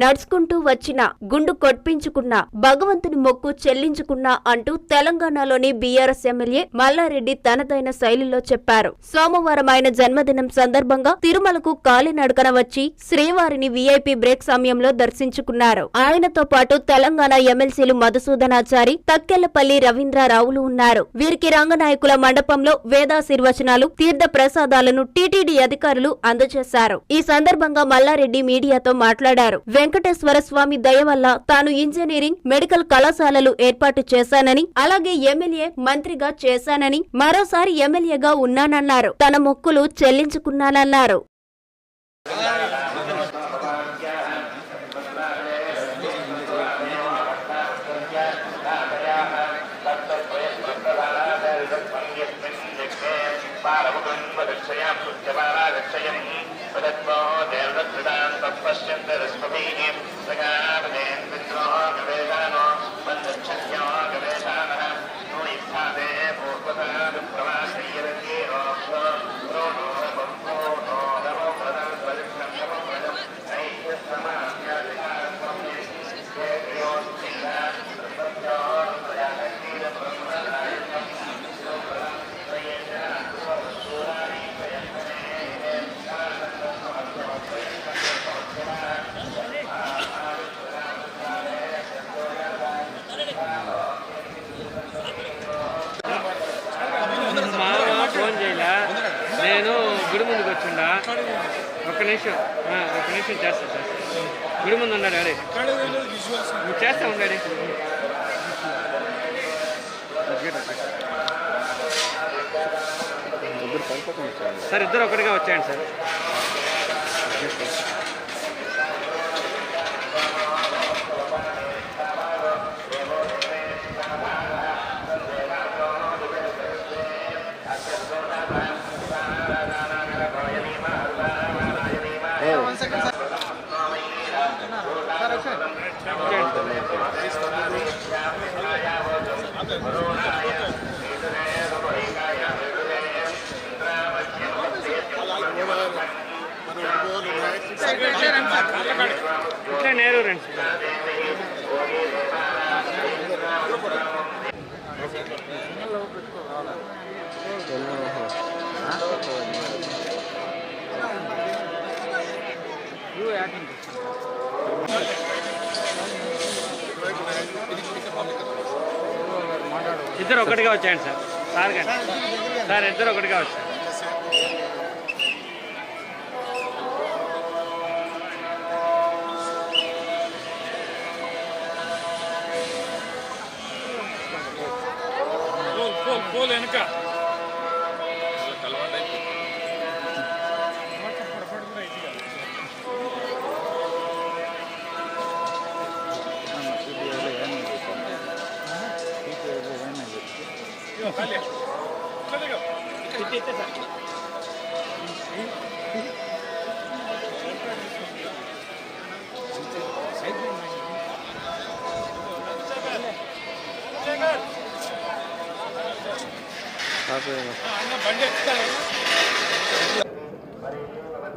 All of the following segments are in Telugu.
నడుచుకుంటూ వచ్చిన గుండు కొట్పించుకున్న భగవంతుని మొక్కు చెల్లించుకున్న అంటూ తెలంగాణలోని బీఆర్ఎస్ ఎమ్మెల్యే మల్లారెడ్డి తనదైన శైలిలో చెప్పారు. సోమవారం ఆయన జన్మదినం సందర్భంగా తిరుమలకు కాలినడకన వచ్చి శ్రీవారిని వీఐపీ బ్రేక్ సమయంలో దర్శించుకున్నారు. ఆయనతో పాటు తెలంగాణ ఎమ్మెల్సీలు మధుసూదనాచారి, తక్కెళ్లపల్లి రవీంద్రరావులు ఉన్నారు. వీరికి రంగనాయకుల మండపంలో వేదాశీర్వచనాలు, తీర్థ ప్రసాదాలను టీటీడీ అధికారులు అందజేశారు. ఈ సందర్భంగా మల్లారెడ్డి మీడియాతో మాట్లాడారు. వెంకటేశ్వర స్వామి దయ వల్ల తాను ఇంజనీరింగ్, మెడికల్ కళాశాలలు ఏర్పాటు చేశానని, అలాగే ఎమ్మెల్యే, మంత్రిగా చేశానని, మరోసారి ఎమ్మెల్యేగా ఉన్నానన్నారు. తన మొక్కులు చెల్లించుకున్నానన్నారు. నేను గుడి ముందుకు వచ్చిండా ఒక్క నిమిషం చేస్తా గుడి ముందు ఉన్నాడు డాడీ చేస్తా ఉండాడు సార్. ఇద్దరు ఒకటిగా వచ్చాయండి సార్. ఇట్లా నేరు రండి ఇద్దరు ఒకటిగా వచ్చాయండి సార్. సార్ గారు సార్ ఇద్దరు ఒకటిగా వచ్చారు. వెనక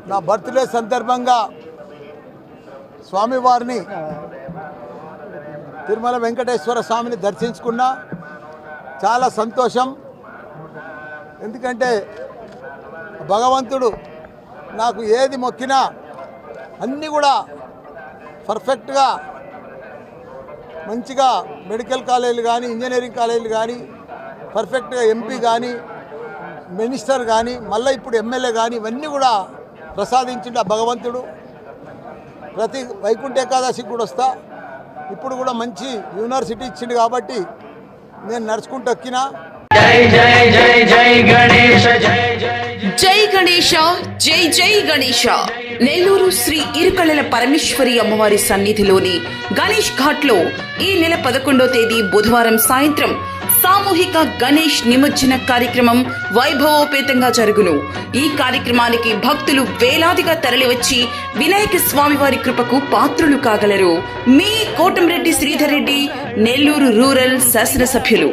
నా బర్త్డే సందర్భంగా స్వామివారిని తిరుమల వెంకటేశ్వర స్వామిని దర్శించుకున్నా. చాలా సంతోషం. ఎందుకంటే భగవంతుడు నాకు ఏది మొక్కినా అన్నీ కూడా పర్ఫెక్ట్గా మంచిగా మెడికల్ కాలేజీలు కానీ, ఇంజనీరింగ్ కాలేజీలు కానీ, పర్ఫెక్ట్గా ఎంపీ కానీ, మినిస్టర్ కానీ, మళ్ళీ ఇప్పుడు ఎమ్మెల్యే కానీ ఇవన్నీ కూడా ప్రసాదించిండు ఆ భగవంతుడు. ప్రతి వైకుంఠ ఏకాదశికి కూడా వస్తా. ఇప్పుడు కూడా మంచి యూనివర్సిటీ ఇచ్చిండు కాబట్టి నేను నడుచుకుంటూ ఎక్కినా. జై జై జై జై గణేశ జై జై జై గణేశ జై జై గణేశ. నెల్లూరు శ్రీ ఇరుకళ్ళల పరమేశ్వరి అమ్మవారి సన్నిధిలోని గణేష్ ఘాట్లో ఈ నెల 11వ తేదీ బుధవారం సాయంత్రం సామూహిక గణేష్ నిమజ్జన కార్యక్రమం వైభవోపేతంగా జరుగును. ఈ కార్యక్రమానికి భక్తులు వేలాదిగా తరలివచ్చి వినాయక స్వామి వారి కృపకు పాత్రులు కాగలరు. మీ కోటంరెడ్డి శ్రీధర్ రెడ్డి, నెల్లూరు రూరల్ శాసనసభ్యులు.